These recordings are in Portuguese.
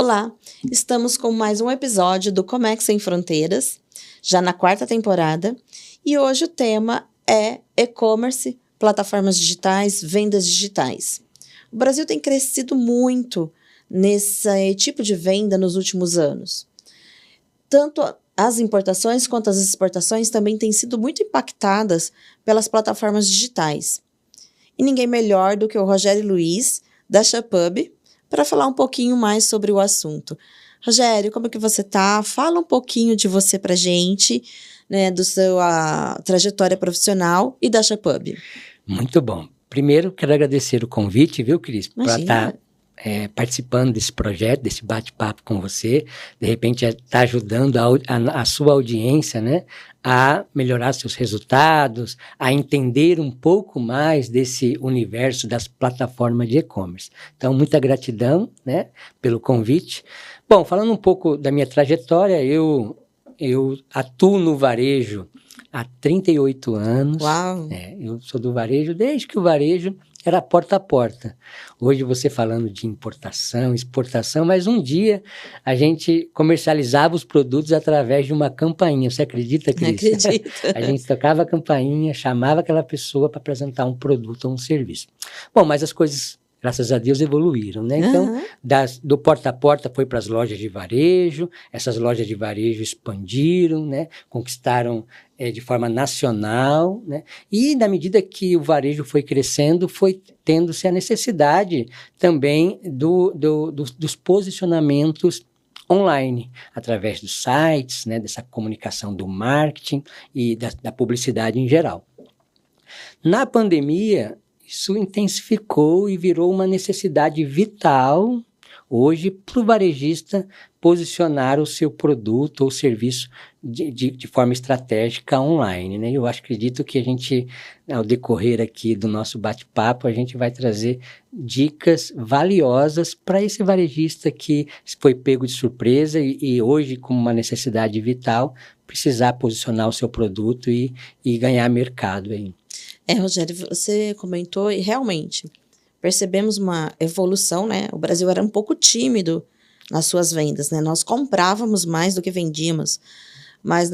Olá, estamos com mais um episódio do Comex Sem Fronteiras, já na 4ª temporada, e hoje o tema é e-commerce, plataformas digitais, vendas digitais. O Brasil tem crescido muito nesse tipo de venda nos últimos anos. Tanto as importações quanto as exportações também têm sido muito impactadas pelas plataformas digitais. E ninguém melhor do que o Rogério Luiz, da Shopub, para falar um pouquinho mais sobre o assunto. Rogério, como é que você está? Fala um pouquinho de você para a gente, né, do seu trajetória profissional e da Shopub. Muito bom. Primeiro, quero agradecer o convite, viu, Cris, para estar participando desse projeto, desse bate-papo com você. De repente, está ajudando a sua audiência, né, a melhorar seus resultados, a entender um pouco mais desse universo das plataformas de e-commerce. Então, muita gratidão, né, pelo convite. Bom, falando um pouco da minha trajetória, eu atuo no varejo há 38 anos. Uau! Eu sou do varejo desde que o varejo era porta a porta. Hoje você falando de importação, exportação, mas um dia a gente comercializava os produtos através de uma campainha. Você acredita, Cris? Acredito. A gente tocava a campainha, chamava aquela pessoa para apresentar um produto ou um serviço. Bom, mas as coisas, graças a Deus, evoluíram, né? Então, do porta a porta foi para as lojas de varejo, essas lojas de varejo expandiram, né? Conquistaram de forma nacional, né? E na medida que o varejo foi crescendo, foi tendo-se a necessidade também dos posicionamentos online, através dos sites, né? Dessa comunicação do marketing e da publicidade em geral. Na pandemia, isso intensificou e virou uma necessidade vital hoje para o varejista posicionar o seu produto ou serviço de forma estratégica online, né? Eu acredito que a gente, ao decorrer aqui do nosso bate-papo, a gente vai trazer dicas valiosas para esse varejista que foi pego de surpresa e hoje, como uma necessidade vital, precisar posicionar o seu produto e ganhar mercado aí. Rogério, você comentou e realmente percebemos uma evolução, né? O Brasil era um pouco tímido nas suas vendas, né? Nós comprávamos mais do que vendíamos, mas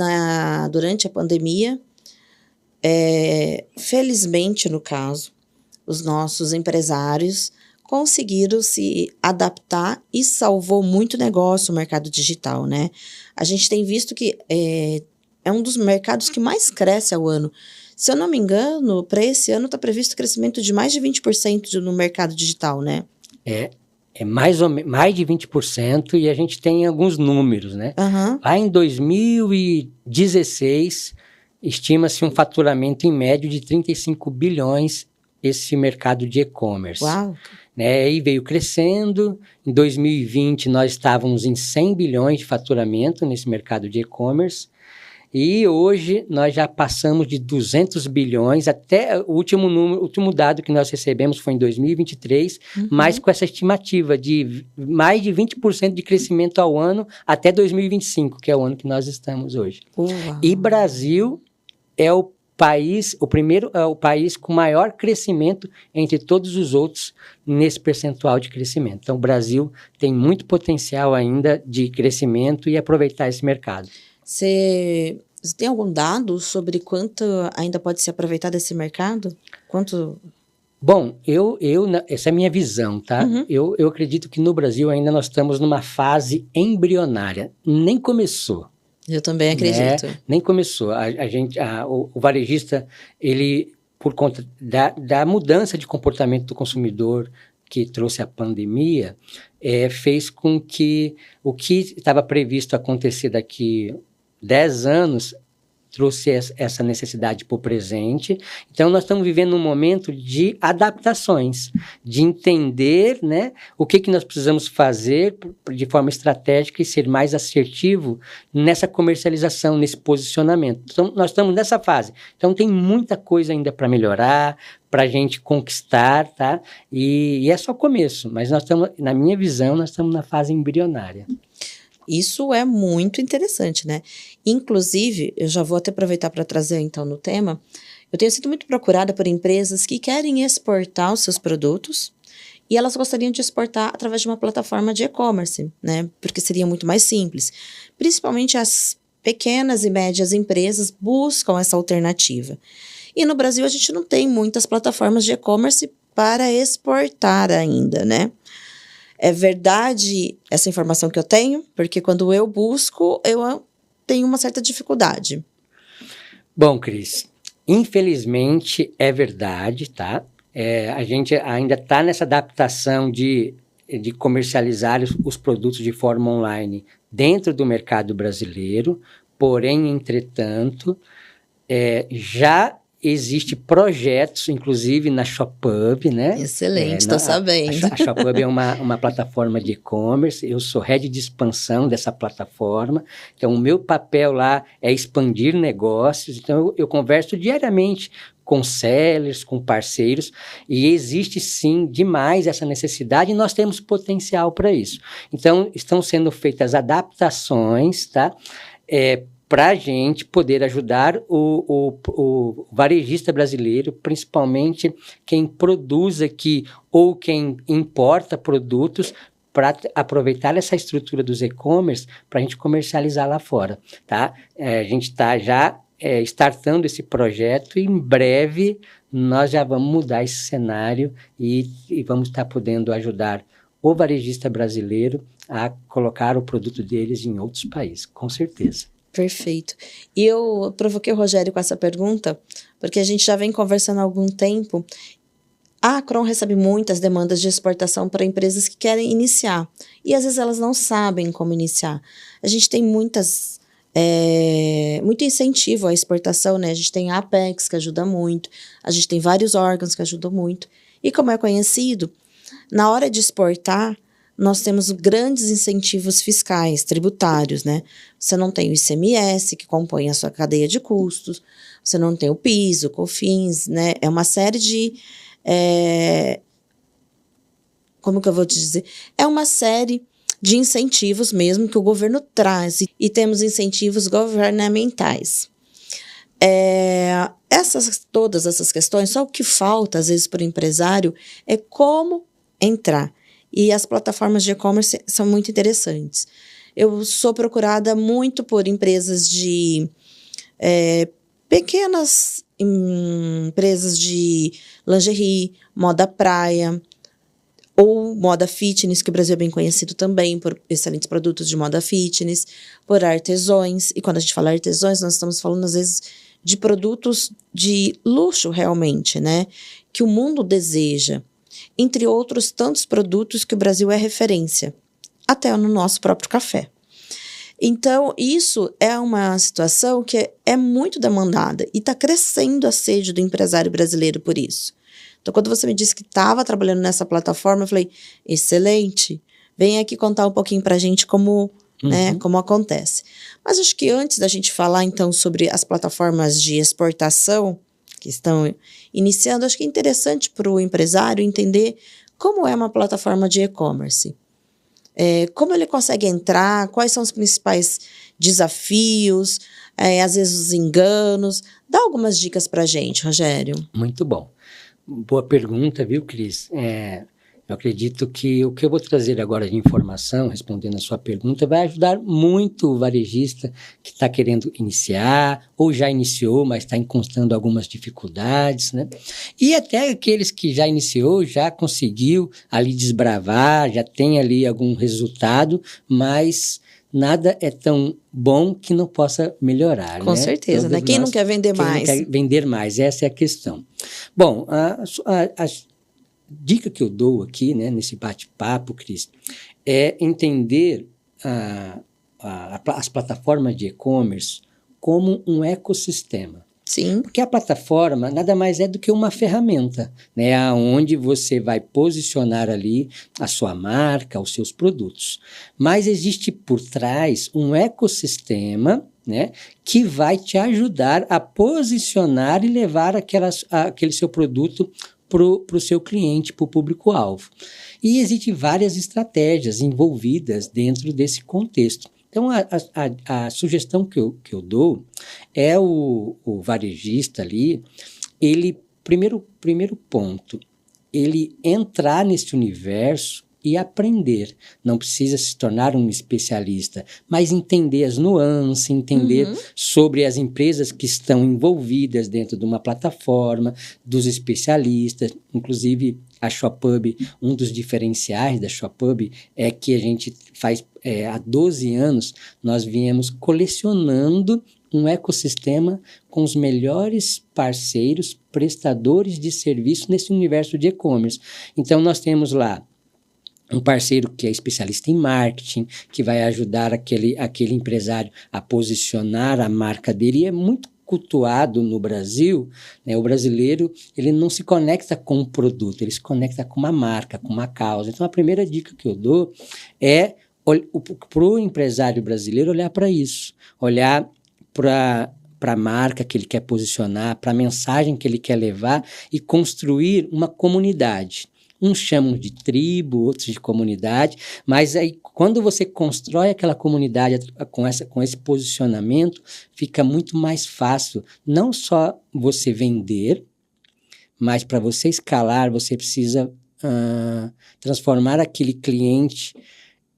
durante a pandemia, felizmente no caso, os nossos empresários conseguiram se adaptar e salvou muito negócio o mercado digital, né? A gente tem visto que é um dos mercados que mais cresce ao ano. Se eu não me engano, para esse ano está previsto crescimento de mais de 20% no mercado digital, né? É mais de 20% e a gente tem alguns números, né? Lá em 2016, estima-se um faturamento em médio de 35 bilhões esse mercado de e-commerce. Uau! Né? E veio crescendo. Em 2020, nós estávamos em 100 bilhões de faturamento nesse mercado de e-commerce. E hoje nós já passamos de 200 bilhões, até o último dado que nós recebemos foi em 2023, mas com essa estimativa de mais de 20% de crescimento ao ano até 2025, que é o ano que nós estamos hoje. Uau. E Brasil é o país com maior crescimento entre todos os outros nesse percentual de crescimento. Então o Brasil tem muito potencial ainda de crescimento e aproveitar esse mercado. Você tem algum dado sobre quanto ainda pode se aproveitar desse mercado? Quanto? Bom, essa é a minha visão, tá? Eu acredito que no Brasil ainda nós estamos numa fase embrionária. Nem começou. Eu também acredito. Né? Nem começou. O varejista, ele, por conta da mudança de comportamento do consumidor que trouxe a pandemia, fez com que o que estava previsto acontecer daqui 10 anos trouxe essa necessidade para o presente. Então, nós estamos vivendo um momento de adaptações, de entender, né, o que nós precisamos fazer de forma estratégica e ser mais assertivo nessa comercialização, nesse posicionamento. Então, nós estamos nessa fase. Então, tem muita coisa ainda para melhorar, para a gente conquistar, tá? E é só começo, mas nós estamos, na minha visão, nós estamos na fase embrionária. Isso é muito interessante, né? Inclusive, eu já vou até aproveitar para trazer então no tema, eu tenho sido muito procurada por empresas que querem exportar os seus produtos e elas gostariam de exportar através de uma plataforma de e-commerce, né? Porque seria muito mais simples. Principalmente as pequenas e médias empresas buscam essa alternativa. E no Brasil a gente não tem muitas plataformas de e-commerce para exportar ainda, né? É verdade essa informação que eu tenho, porque quando eu busco, eu tenho uma certa dificuldade. Bom, Cris, infelizmente é verdade, tá? A gente ainda está nessa adaptação de comercializar os produtos de forma online dentro do mercado brasileiro, porém, entretanto, já existe projetos, inclusive na Shopub, né? Excelente, estou sabendo. A Shopub é uma plataforma de e-commerce, eu sou head de expansão dessa plataforma, então o meu papel lá é expandir negócios, então eu converso diariamente com sellers, com parceiros, e existe sim demais essa necessidade e nós temos potencial para isso. Então, estão sendo feitas adaptações, tá? Para a gente poder ajudar o varejista brasileiro, principalmente quem produz aqui ou quem importa produtos, para aproveitar essa estrutura dos e-commerce para a gente comercializar lá fora, tá? A gente está já startando esse projeto e em breve nós já vamos mudar esse cenário e vamos estar podendo ajudar o varejista brasileiro a colocar o produto deles em outros países, com certeza. Perfeito. E eu provoquei o Rogério com essa pergunta, porque a gente já vem conversando há algum tempo. A Acron recebe muitas demandas de exportação para empresas que querem iniciar. E às vezes elas não sabem como iniciar. A gente tem muito incentivo à exportação, né? A gente tem a Apex, que ajuda muito. A gente tem vários órgãos que ajudam muito. E como é conhecido, na hora de exportar, nós temos grandes incentivos fiscais, tributários, né? Você não tem o ICMS, que compõe a sua cadeia de custos, você não tem o PIS, o COFINS, né? É uma série de... como que eu vou te dizer? É uma série de incentivos mesmo que o governo traz, e temos incentivos governamentais. Todas essas questões, só o que falta, às vezes, para o empresário é como entrar. E as plataformas de e-commerce são muito interessantes. Eu sou procurada muito por empresas de... pequenas empresas de lingerie, moda praia, ou moda fitness, que o Brasil é bem conhecido também por excelentes produtos de moda fitness, por artesões. E quando a gente fala artesões, nós estamos falando, às vezes, de produtos de luxo, realmente, né? Que o mundo deseja. Entre outros tantos produtos que o Brasil é referência, até no nosso próprio café. Então, isso é uma situação que é muito demandada e está crescendo a sede do empresário brasileiro por isso. Então, quando você me disse que estava trabalhando nessa plataforma, eu falei, excelente, vem aqui contar um pouquinho para a gente como acontece. Mas acho que antes da gente falar, então, sobre as plataformas de exportação que estão iniciando, acho que é interessante para o empresário entender como é uma plataforma de e-commerce. Como ele consegue entrar, quais são os principais desafios, às vezes os enganos. Dá algumas dicas para a gente, Rogério. Muito bom. Boa pergunta, viu, Cris? Eu acredito que o que eu vou trazer agora de informação, respondendo a sua pergunta, vai ajudar muito o varejista que está querendo iniciar, ou já iniciou, mas está encontrando algumas dificuldades, né? E até aqueles que já iniciou, já conseguiu ali desbravar, já tem ali algum resultado, mas nada é tão bom que não possa melhorar, Com né? certeza, Todos né? Quem não quer vender mais? Quem não quer vender mais, essa é a questão. Bom, a dica que eu dou aqui, né, nesse bate-papo, Cris, é entender as plataformas de e-commerce como um ecossistema. Sim. Porque a plataforma nada mais é do que uma ferramenta, né, onde você vai posicionar ali a sua marca, os seus produtos. Mas existe por trás um ecossistema, né, que vai te ajudar a posicionar e levar aquele seu produto para o seu cliente, para o público-alvo. E existem várias estratégias envolvidas dentro desse contexto. Então, a sugestão que eu dou é o varejista ali, ele, primeiro ponto, ele entrar nesse universo e aprender. Não precisa se tornar um especialista, mas entender as nuances, entender sobre as empresas que estão envolvidas dentro de uma plataforma, dos especialistas. Inclusive, a Shopub, um dos diferenciais da Shopub é que a gente faz, há 12 anos, nós viemos colecionando um ecossistema com os melhores parceiros, prestadores de serviço nesse universo de e-commerce. Então, nós temos lá um parceiro que é especialista em marketing, que vai ajudar aquele empresário a posicionar a marca dele, e é muito cultuado no Brasil, né? O brasileiro, ele não se conecta com um produto, ele se conecta com uma marca, com uma causa. Então, a primeira dica que eu dou é para o empresário brasileiro olhar para isso, olhar para a marca que ele quer posicionar, para a mensagem que ele quer levar e construir uma comunidade. Uns chamam de tribo, outros de comunidade, mas aí quando você constrói aquela comunidade com esse posicionamento, fica muito mais fácil, não só você vender, mas para você escalar, você precisa transformar aquele cliente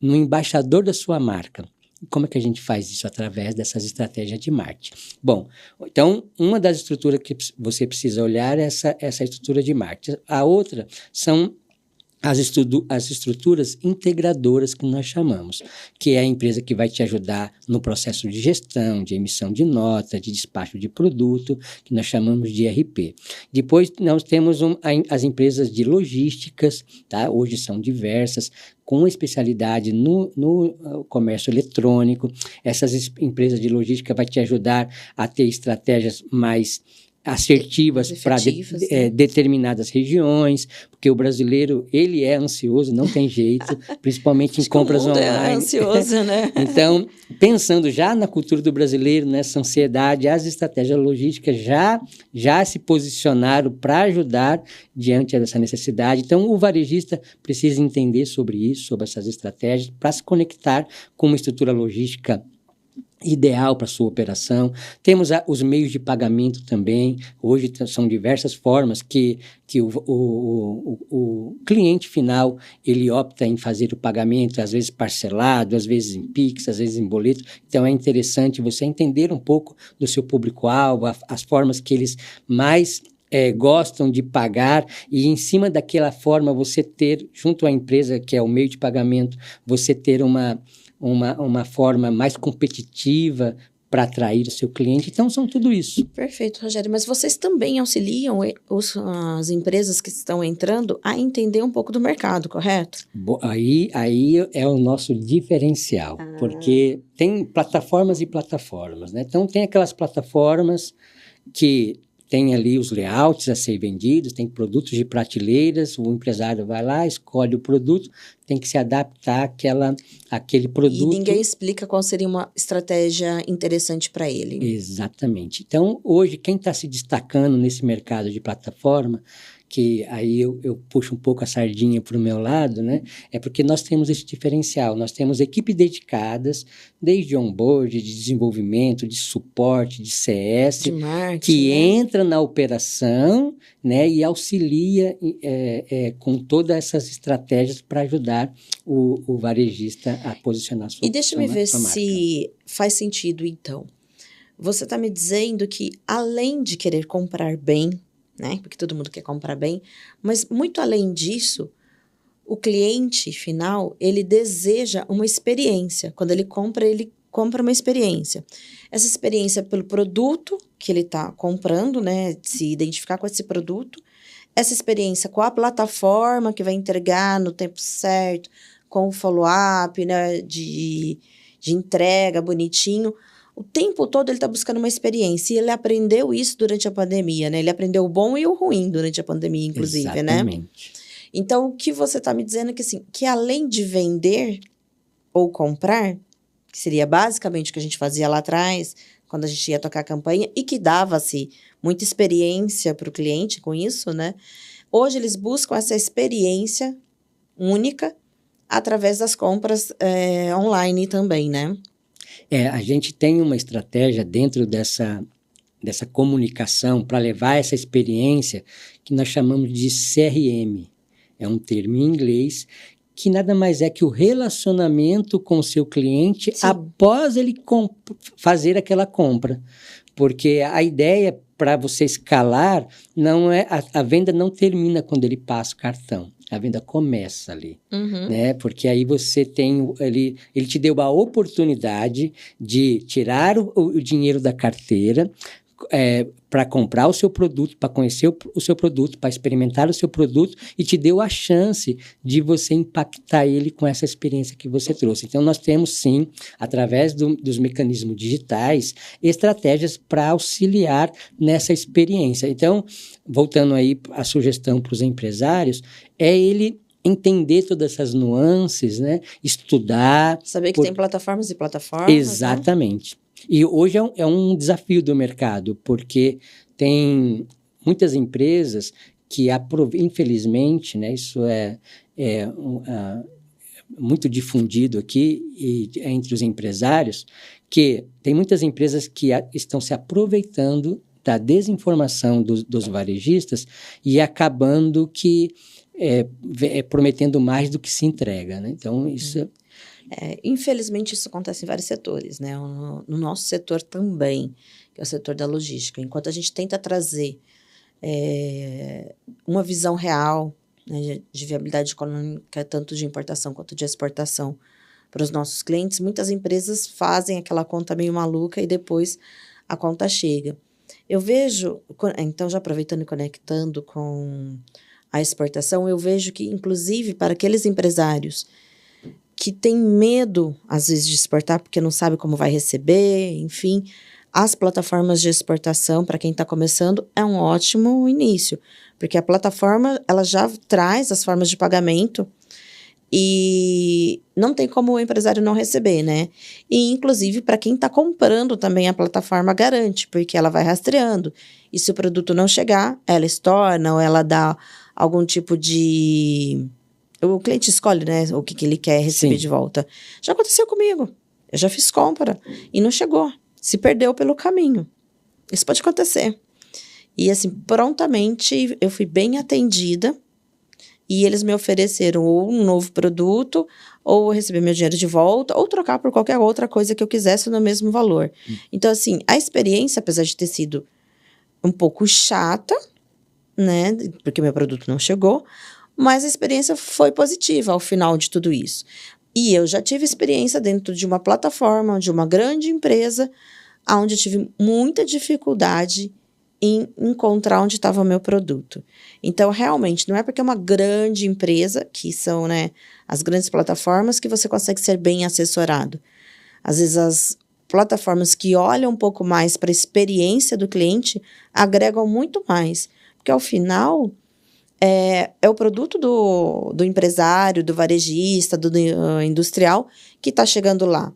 no embaixador da sua marca. Como é que a gente faz isso? Através dessas estratégias de marketing. Bom, então, uma das estruturas que você precisa olhar é essa estrutura de marketing. A outra são as estruturas integradoras que nós chamamos, que é a empresa que vai te ajudar no processo de gestão, de emissão de nota, de despacho de produto, que nós chamamos de ERP. Depois, nós temos as empresas de logísticas, tá? Hoje são diversas, com especialidade no comércio eletrônico. Essas empresas de logística vão te ajudar a ter estratégias mais assertivas para determinadas regiões, porque o brasileiro, ele é ansioso, não tem jeito, principalmente em compras online. É ansioso, né? Então, pensando já na cultura do brasileiro, nessa ansiedade, as estratégias logísticas já se posicionaram para ajudar diante dessa necessidade. Então, o varejista precisa entender sobre isso, sobre essas estratégias, para se conectar com uma estrutura logística ideal para a sua operação. Temos os meios de pagamento também. Hoje são diversas formas que o cliente final ele opta em fazer o pagamento, às vezes parcelado, às vezes em Pix, às vezes em boleto. Então é interessante você entender um pouco do seu público-alvo, as formas que eles mais gostam de pagar, e em cima daquela forma você ter, junto à empresa que é o meio de pagamento, você ter uma forma mais competitiva para atrair o seu cliente. Então, são tudo isso. Perfeito, Rogério. Mas vocês também auxiliam as empresas que estão entrando a entender um pouco do mercado, correto? Aí é o nosso diferencial, porque tem plataformas e plataformas, né? Então, tem aquelas plataformas que tem ali os layouts a ser vendidos, tem produtos de prateleiras, o empresário vai lá, escolhe o produto, tem que se adaptar àquele produto. E ninguém explica qual seria uma estratégia interessante para ele. Exatamente. Então, hoje, quem está se destacando nesse mercado de plataforma, que aí eu puxo um pouco a sardinha para o meu lado, né? É porque nós temos esse diferencial, nós temos equipes dedicadas, desde onboard, de desenvolvimento, de suporte, de CS, de marketing, que entra na operação, né? E auxilia com todas essas estratégias para ajudar o varejista a posicionar sua marca. E deixa-me ver se faz sentido, então. Você está me dizendo que, além de querer comprar bem, né? Porque todo mundo quer comprar bem, mas muito além disso, o cliente final, ele deseja uma experiência. Quando ele compra uma experiência. Essa experiência pelo produto que ele está comprando, né? Se identificar com esse produto. Essa experiência com a plataforma que vai entregar no tempo certo, com o follow-up, né? De entrega bonitinho. O tempo todo ele está buscando uma experiência, e ele aprendeu isso durante a pandemia, né? Ele aprendeu o bom e o ruim durante a pandemia, inclusive, Exatamente. Né? Então, o que você está me dizendo é que, assim, que além de vender ou comprar, que seria basicamente o que a gente fazia lá atrás, quando a gente ia tocar a campanha, e que dava-se muita experiência para o cliente com isso, né? Hoje eles buscam essa experiência única através das compras online também, né? A gente tem uma estratégia dentro dessa dessa comunicação, para levar essa experiência que nós chamamos de CRM. É um termo em inglês que nada mais é que o relacionamento com o seu cliente após ele fazer aquela compra. Porque a ideia para você escalar não é a venda não termina quando ele passa o cartão. A venda começa ali, né? Porque aí você tem, ele te deu a oportunidade de tirar o dinheiro da carteira, para comprar o seu produto, para conhecer o seu produto, para experimentar o seu produto, e te deu a chance de você impactar ele com essa experiência que você trouxe. Então, nós temos, sim, através dos mecanismos digitais, estratégias para auxiliar nessa experiência. Então, voltando aí à sugestão para os empresários, é ele entender todas essas nuances, né? Estudar. Saber que tem plataformas e plataformas. Exatamente. Né? E hoje é um desafio do mercado, porque tem muitas empresas que, infelizmente, né, isso é muito difundido aqui entre os empresários, que tem muitas empresas que estão se aproveitando da desinformação dos varejistas e acabando que prometendo mais do que se entrega, né? Então, isso... infelizmente, isso acontece em vários setores, né? No nosso setor também, que é o setor da logística. Enquanto a gente tenta trazer uma visão real, né, de viabilidade econômica, tanto de importação quanto de exportação, para os nossos clientes, muitas empresas fazem aquela conta meio maluca e depois a conta chega. Eu vejo, então, já aproveitando e conectando com a exportação, eu vejo que, inclusive, para aqueles empresários que têm medo, às vezes, de exportar porque não sabe como vai receber, enfim, as plataformas de exportação, para quem está começando, é um ótimo início, porque a plataforma, ela já traz as formas de pagamento e não tem como o empresário não receber, né? E, inclusive, para quem está comprando também, a plataforma garante, porque ela vai rastreando. E se o produto não chegar, ela estorna ou ela dá algum tipo de... O cliente escolhe, né, o que ele quer receber de volta. Já aconteceu comigo. Eu já fiz compra e não chegou. Se perdeu pelo caminho. Isso pode acontecer. E, assim, prontamente eu fui bem atendida e eles me ofereceram ou um novo produto, ou receber meu dinheiro de volta, ou trocar por qualquer outra coisa que eu quisesse no mesmo valor. Então, assim, a experiência, apesar de ter sido um pouco chata, né, porque meu produto não chegou, mas a experiência foi positiva ao final de tudo isso. E eu já tive experiência dentro de uma plataforma, de uma grande empresa, onde eu tive muita dificuldade em encontrar onde estava o meu produto. Então, realmente, não é porque é uma grande empresa, que são, né, as grandes plataformas, que você consegue ser bem assessorado. Às vezes, as plataformas que olham um pouco mais para a experiência do cliente agregam muito mais. Porque, ao final, é o produto do empresário, do varejista, do industrial que está chegando lá.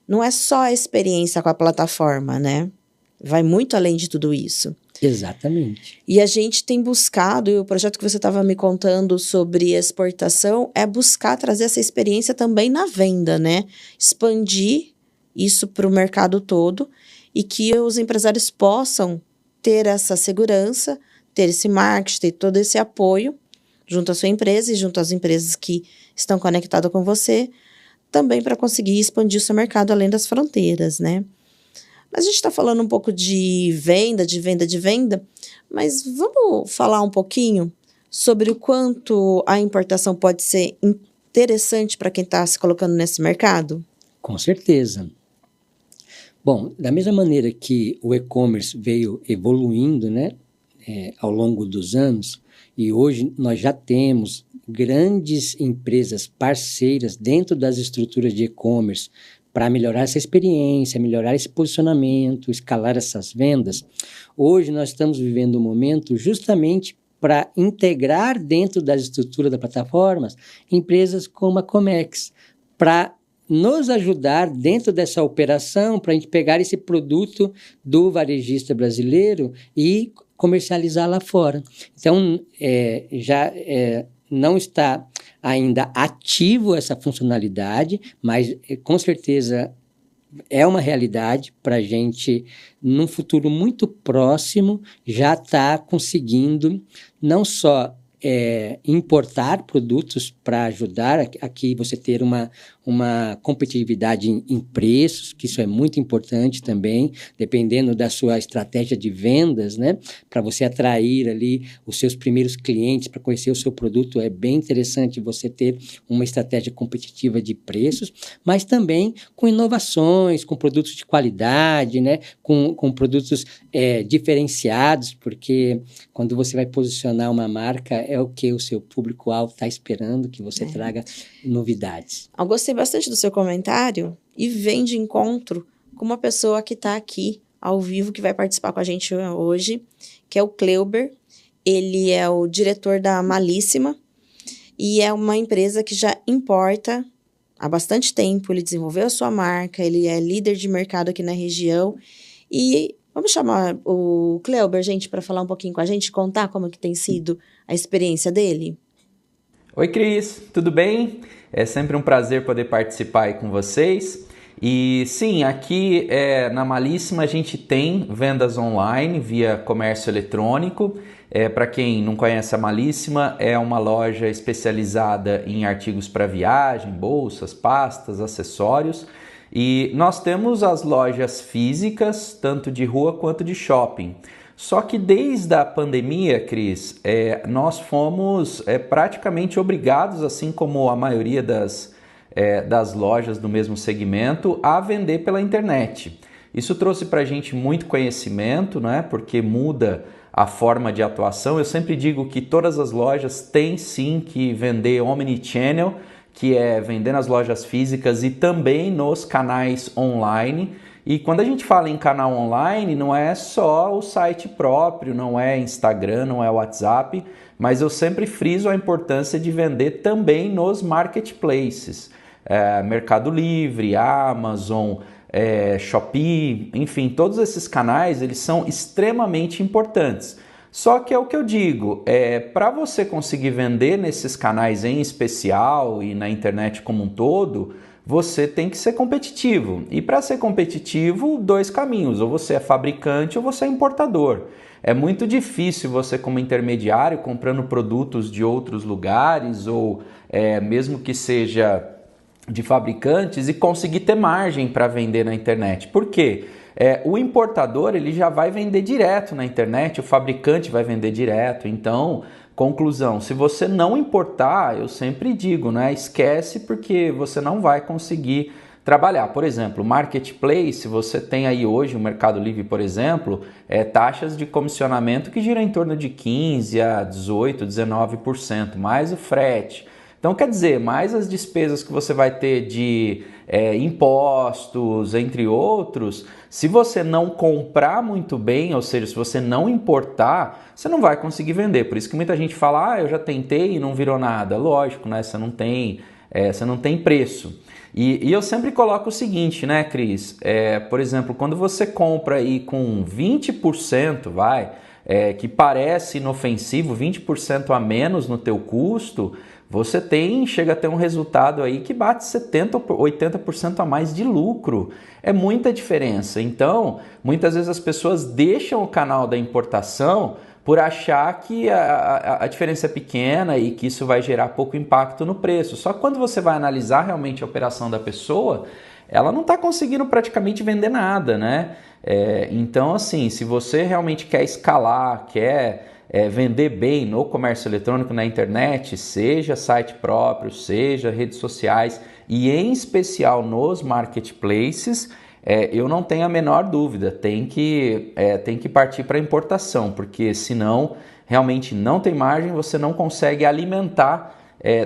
Não é só a experiência com a plataforma, né? Vai muito além de tudo isso. Exatamente. E a gente tem buscado, e o projeto que você estava me contando sobre exportação, é buscar trazer essa experiência também na venda, né? Expandir isso para o mercado todo e que os empresários possam ter essa segurança, ter esse marketing, ter todo esse apoio junto à sua empresa e junto às empresas que estão conectadas com você, também para conseguir expandir o seu mercado além das fronteiras, né? Mas a gente está falando um pouco de venda, mas vamos falar um pouquinho sobre o quanto a importação pode ser interessante para quem está se colocando nesse mercado? Com certeza. Bom, da mesma maneira que o e-commerce veio evoluindo, né, ao longo dos anos, e hoje nós já temos grandes empresas parceiras dentro das estruturas de e-commerce para melhorar essa experiência, melhorar esse posicionamento, escalar essas vendas. Hoje nós estamos vivendo um momento justamente para integrar dentro das estruturas das plataformas empresas como a Comex, para nos ajudar dentro dessa operação, para a gente pegar esse produto do varejista brasileiro e comercializar lá fora. Então, não está ainda ativo essa funcionalidade, mas com certeza é uma realidade para a gente, num futuro muito próximo, já estar conseguindo não só importar produtos para ajudar aqui você ter uma competitividade em preços, que isso é muito importante também, dependendo da sua estratégia de vendas, né? Para você atrair ali os seus primeiros clientes para conhecer o seu produto, é bem interessante você ter uma estratégia competitiva de preços, mas também com inovações, com produtos de qualidade, né? Com produtos diferenciados, porque quando você vai posicionar uma marca, é o que o seu público-alvo está esperando, que você traga novidades. Eu gostei bastante do seu comentário e vem de encontro com uma pessoa que está aqui ao vivo, que vai participar com a gente hoje, que é o Cleuber. Ele é o diretor da Malíssima e é uma empresa que já importa há bastante tempo. Ele desenvolveu a sua marca, ele é líder de mercado aqui na região e vamos chamar o Cleuber, gente, para falar um pouquinho com a gente, contar como que tem sido a experiência dele. Oi, Cris, tudo bem? É sempre um prazer poder participar aí com vocês. E sim, aqui na Malíssima a gente tem vendas online via comércio eletrônico. Para quem não conhece a Malíssima, é uma loja especializada em artigos para viagem, bolsas, pastas, acessórios. E nós temos as lojas físicas, tanto de rua quanto de shopping. Só que desde a pandemia, Cris, nós fomos praticamente obrigados, assim como a maioria das lojas do mesmo segmento, a vender pela internet. Isso trouxe para a gente muito conhecimento, né? Porque muda a forma de atuação. Eu sempre digo que todas as lojas têm sim que vender omnichannel, que é vender nas lojas físicas e também nos canais online. E quando a gente fala em canal online, não é só o site próprio, não é Instagram, não é WhatsApp, mas eu sempre friso a importância de vender também nos marketplaces. Mercado Livre, Amazon, Shopee, enfim, todos esses canais, eles são extremamente importantes. Só que é o que eu digo, para você conseguir vender nesses canais em especial e na internet como um todo, você tem que ser competitivo. E para ser competitivo, dois caminhos, ou você é fabricante ou você é importador. É muito difícil você, como intermediário, comprando produtos de outros lugares ou mesmo que seja de fabricantes, e conseguir ter margem para vender na internet. Por quê? O importador ele já vai vender direto na internet, o fabricante vai vender direto. Então, conclusão, se você não importar, eu sempre digo, né, esquece, porque você não vai conseguir trabalhar. Por exemplo, marketplace, você tem aí hoje o Mercado Livre, por exemplo, taxas de comissionamento que giram em torno de 15% a 18%, 19%, mais o frete. Então, quer dizer, mais as despesas que você vai ter de impostos, entre outros, se você não comprar muito bem, ou seja, se você não importar, você não vai conseguir vender. Por isso que muita gente fala, eu já tentei e não virou nada. Lógico, né? Você não tem preço. E eu sempre coloco o seguinte, né, Cris? Por exemplo, quando você compra aí com 20%, que parece inofensivo, 20% a menos no teu custo, você chega a ter um resultado aí que bate 70% ou 80% a mais de lucro. É muita diferença. Então, muitas vezes as pessoas deixam o canal da importação por achar que a diferença é pequena e que isso vai gerar pouco impacto no preço. Só que quando você vai analisar realmente a operação da pessoa, ela não está conseguindo praticamente vender nada, né? Então, assim, se você realmente quer escalar, quer vender bem no comércio eletrônico, na internet, seja site próprio, seja redes sociais e em especial nos marketplaces, eu não tenho a menor dúvida, tem que partir para importação, porque senão realmente não tem margem, você não consegue alimentar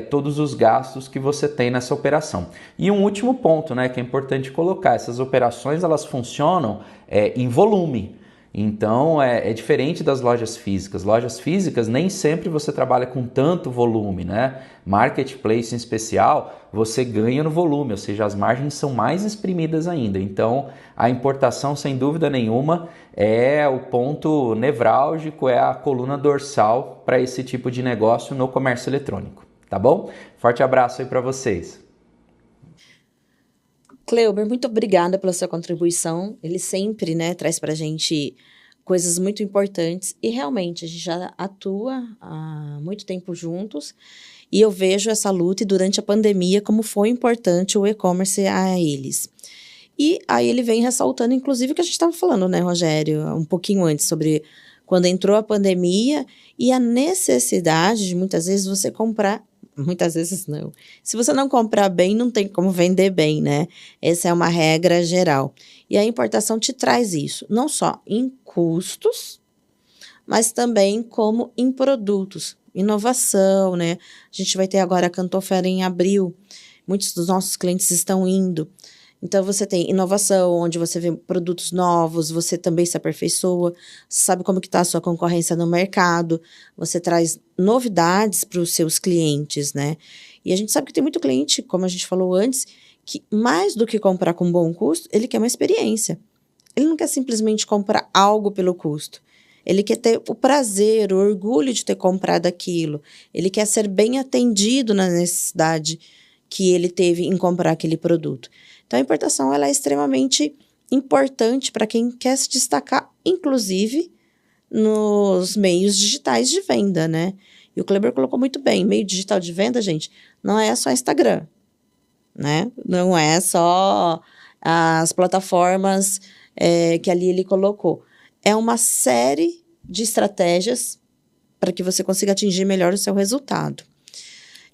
todos os gastos que você tem nessa operação. E um último ponto, né, que é importante colocar, essas operações elas funcionam em volume. Então é diferente das lojas físicas. Lojas físicas nem sempre você trabalha com tanto volume, né? Marketplace em especial, você ganha no volume, ou seja, as margens são mais exprimidas ainda. Então a importação, sem dúvida nenhuma, é o ponto nevrálgico, é a coluna dorsal para esse tipo de negócio no comércio eletrônico, tá bom? Forte abraço aí para vocês. Cleuber, muito obrigada pela sua contribuição. Ele sempre, né, traz pra gente coisas muito importantes e realmente a gente já atua há muito tempo juntos e eu vejo essa luta e durante a pandemia como foi importante o e-commerce a eles. E aí ele vem ressaltando, inclusive, o que a gente estava falando, né, Rogério, um pouquinho antes, sobre quando entrou a pandemia e a necessidade de muitas vezes você comprar. Muitas vezes não. Se você não comprar bem, não tem como vender bem, né? Essa é uma regra geral. E a importação te traz isso, não só em custos, mas também como em produtos. Inovação, né? A gente vai ter agora a Cantofera em abril. Muitos dos nossos clientes estão indo. Então, você tem inovação, onde você vê produtos novos, você também se aperfeiçoa, sabe como que está a sua concorrência no mercado, você traz novidades para os seus clientes, né? E a gente sabe que tem muito cliente, como a gente falou antes, que mais do que comprar com bom custo, ele quer uma experiência. Ele não quer simplesmente comprar algo pelo custo. Ele quer ter o prazer, o orgulho de ter comprado aquilo. Ele quer ser bem atendido na necessidade que ele teve em comprar aquele produto. Então, a importação ela é extremamente importante para quem quer se destacar, inclusive nos meios digitais de venda, né? E o Cleber colocou muito bem, meio digital de venda, gente, não é só Instagram, né? Não é só as plataformas que ali ele colocou. É uma série de estratégias para que você consiga atingir melhor o seu resultado.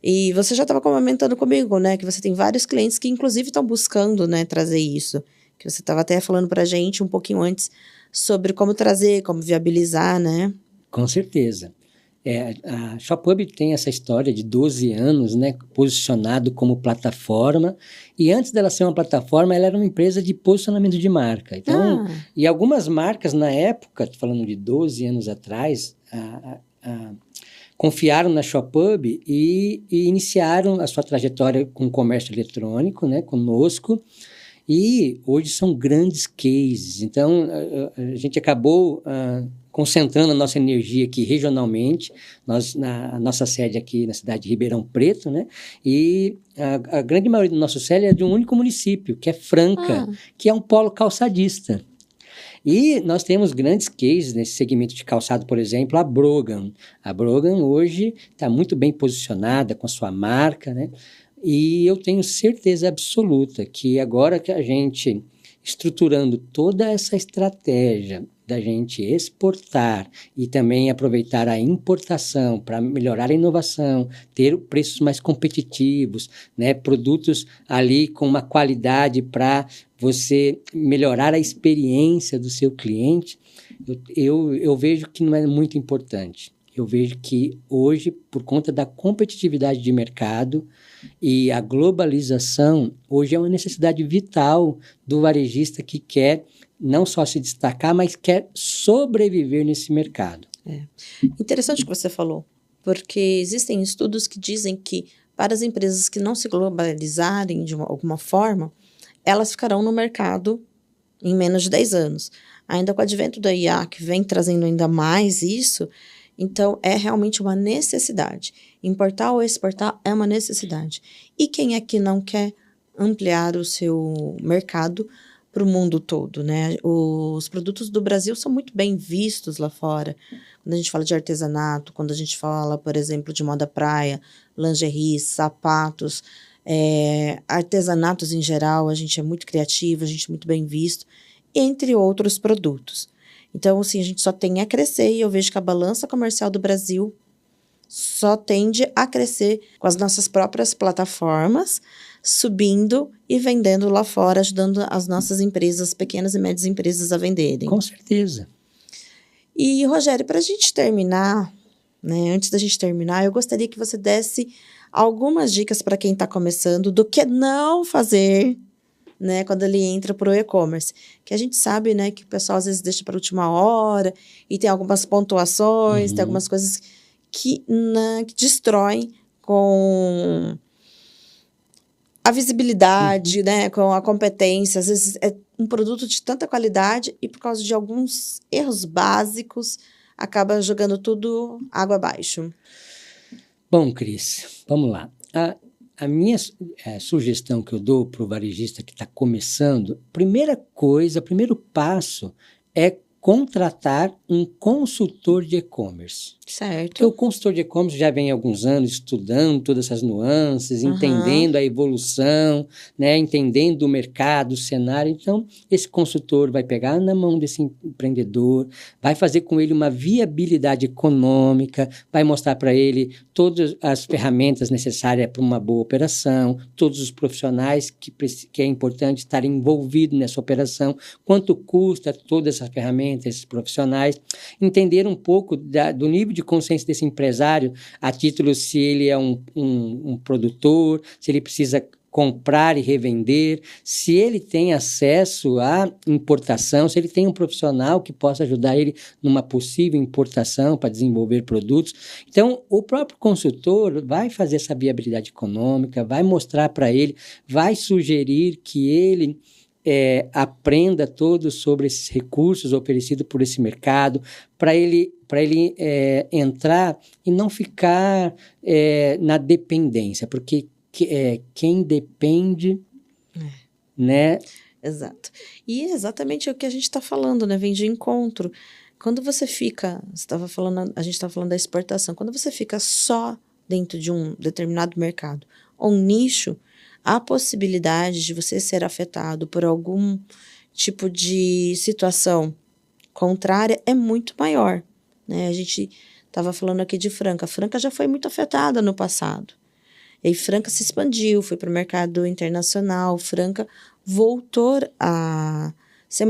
E você já estava comentando comigo, né, que você tem vários clientes que inclusive estão buscando, né, trazer isso. Que você estava até falando para a gente um pouquinho antes sobre como trazer, como viabilizar, né? Com certeza. A ShopHub tem essa história de 12 anos, né, posicionado como plataforma, e antes dela ser uma plataforma, ela era uma empresa de posicionamento de marca. Então, e algumas marcas na época, falando de 12 anos atrás, confiaram na ShopHub e iniciaram a sua trajetória com comércio eletrônico, né, conosco, e hoje são grandes cases. Então, a gente acabou concentrando a nossa energia aqui regionalmente, a nossa sede aqui na cidade de Ribeirão Preto, né, e a grande maioria do nosso sede é de um único município, que é Franca, que é um polo calçadista. E nós temos grandes cases nesse segmento de calçado, por exemplo, a Brogan. A Brogan hoje está muito bem posicionada com a sua marca, né? E eu tenho certeza absoluta que agora que a gente, estruturando toda essa estratégia da gente exportar e também aproveitar a importação para melhorar a inovação, ter preços mais competitivos, né? Produtos ali com uma qualidade para você melhorar a experiência do seu cliente, eu vejo que não é muito importante. Eu vejo que hoje, por conta da competitividade de mercado e a globalização, hoje é uma necessidade vital do varejista que quer não só se destacar, mas quer sobreviver nesse mercado. Interessante o que você falou, porque existem estudos que dizem que para as empresas que não se globalizarem de alguma forma, elas ficarão no mercado em menos de 10 anos. Ainda com o advento da IA, que vem trazendo ainda mais isso, então é realmente uma necessidade. Importar ou exportar é uma necessidade. E quem é que não quer ampliar o seu mercado para o mundo todo, né? Os produtos do Brasil são muito bem vistos lá fora. Quando a gente fala de artesanato, quando a gente fala, por exemplo, de moda praia, lingerie, sapatos, artesanatos em geral, a gente é muito criativo, a gente é muito bem visto, entre outros produtos. Então, assim, a gente só tem a crescer e eu vejo que a balança comercial do Brasil só tende a crescer com as nossas próprias plataformas, subindo e vendendo lá fora, ajudando as nossas empresas, pequenas e médias empresas a venderem. Com certeza. E, Rogério, para a gente terminar, né, antes da gente terminar, eu gostaria que você desse algumas dicas para quem está começando do que não fazer, né, quando ele entra para o e-commerce. Que a gente sabe, né, que o pessoal às vezes deixa para a última hora e tem algumas pontuações, tem algumas coisas que destroem com a visibilidade, né, com a competência. Às vezes é um produto de tanta qualidade e por causa de alguns erros básicos acaba jogando tudo água abaixo. Bom, Cris, vamos lá. a minha sugestão que eu dou para o varejista que está começando, primeiro passo é contratar um consultor de e-commerce. Certo. Porque o consultor de e-commerce já vem há alguns anos estudando todas essas nuances, entendendo a evolução, né, entendendo o mercado, o cenário. Então, esse consultor vai pegar na mão desse empreendedor, vai fazer com ele uma viabilidade econômica, vai mostrar para ele todas as ferramentas necessárias para uma boa operação, todos os profissionais que é importante estar envolvido nessa operação, quanto custa todas essas ferramentas, esses profissionais, entender um pouco do nível de consciência desse empresário, a título se ele é um produtor, se ele precisa comprar e revender, se ele tem acesso à importação, se ele tem um profissional que possa ajudar ele numa possível importação para desenvolver produtos. Então, o próprio consultor vai fazer essa viabilidade econômica, vai mostrar para ele, vai sugerir que ele aprenda todo sobre esses recursos oferecidos por esse mercado, para ele entrar e não ficar na dependência, porque quem depende, né? Exato. E é exatamente o que a gente está falando, né? Vem de encontro. Quando você fica, a gente estava falando da exportação, quando você fica só dentro de um determinado mercado ou um nicho, a possibilidade de você ser afetado por algum tipo de situação contrária é muito maior, né? A gente estava falando aqui de Franca. A Franca já foi muito afetada no passado. E Franca se expandiu, foi para o mercado internacional. Franca voltou a ser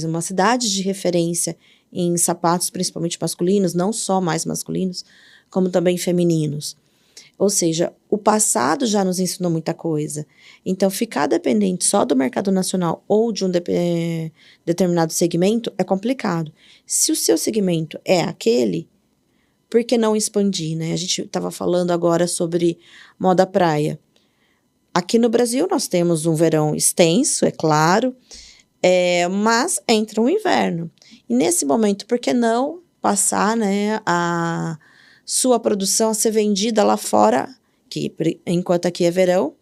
uma cidade de referência em sapatos, principalmente masculinos, não só mais masculinos, como também femininos. Ou seja, o passado já nos ensinou muita coisa. Então, ficar dependente só do mercado nacional ou de um determinado segmento é complicado. Se o seu segmento é aquele, por que não expandir, né? A gente estava falando agora sobre moda praia. Aqui no Brasil, nós temos um verão extenso, é claro, mas entra um inverno. E nesse momento, por que não passar, né, a sua produção a ser vendida lá fora, que enquanto aqui é verão,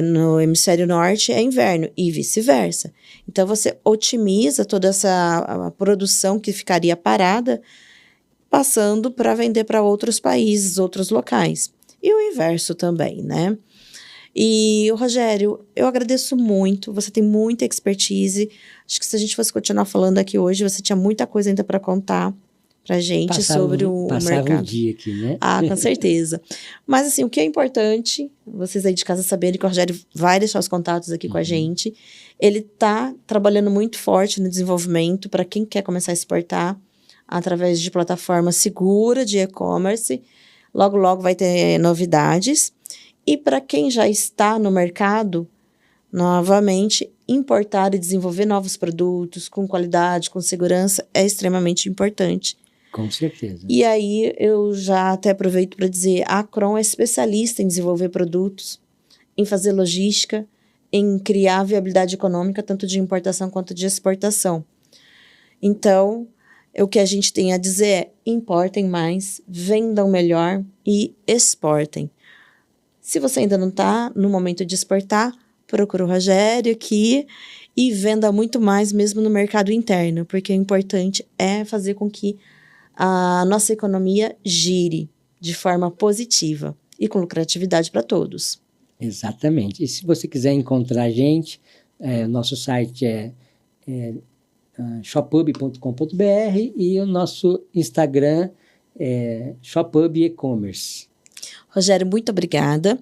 no hemisfério norte é inverno e vice-versa. Então, você otimiza toda a produção que ficaria parada, passando para vender para outros países, outros locais. E o inverso também, né? E, Rogério, eu agradeço muito, você tem muita expertise. Acho que se a gente fosse continuar falando aqui hoje, você tinha muita coisa ainda para contar pra gente sobre o mercado. Um dia aqui, né? Ah, com certeza. Mas, assim, o que é importante, vocês aí de casa saberem que o Rogério vai deixar os contatos aqui com a gente. Ele tá trabalhando muito forte no desenvolvimento para quem quer começar a exportar através de plataforma segura de e-commerce. Logo, logo vai ter novidades. E para quem já está no mercado, novamente, importar e desenvolver novos produtos com qualidade, com segurança, é extremamente importante. Com certeza. E aí, eu já até aproveito para dizer, a Acron é especialista em desenvolver produtos, em fazer logística, em criar viabilidade econômica, tanto de importação quanto de exportação. Então, o que a gente tem a dizer é, importem mais, vendam melhor e exportem. Se você ainda não está no momento de exportar, procura o Rogério aqui e venda muito mais mesmo no mercado interno, porque o importante é fazer com que a nossa economia gire de forma positiva e com lucratividade para todos. Exatamente. E se você quiser encontrar a gente, nosso site é shophub.com.br e o nosso Instagram é shophub e-commerce. Rogério, muito obrigada.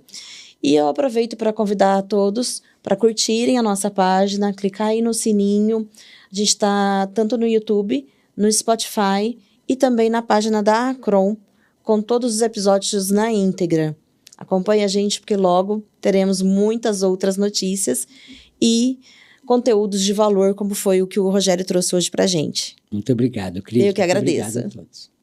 E eu aproveito para convidar a todos para curtirem a nossa página, clicar aí no sininho. A gente está tanto no YouTube, no Spotify e também na página da Acron, com todos os episódios na íntegra. Acompanhe a gente, porque logo teremos muitas outras notícias e conteúdos de valor, como foi o que o Rogério trouxe hoje para a gente. Muito obrigado, Cris. Eu que agradeço. Obrigado a todos.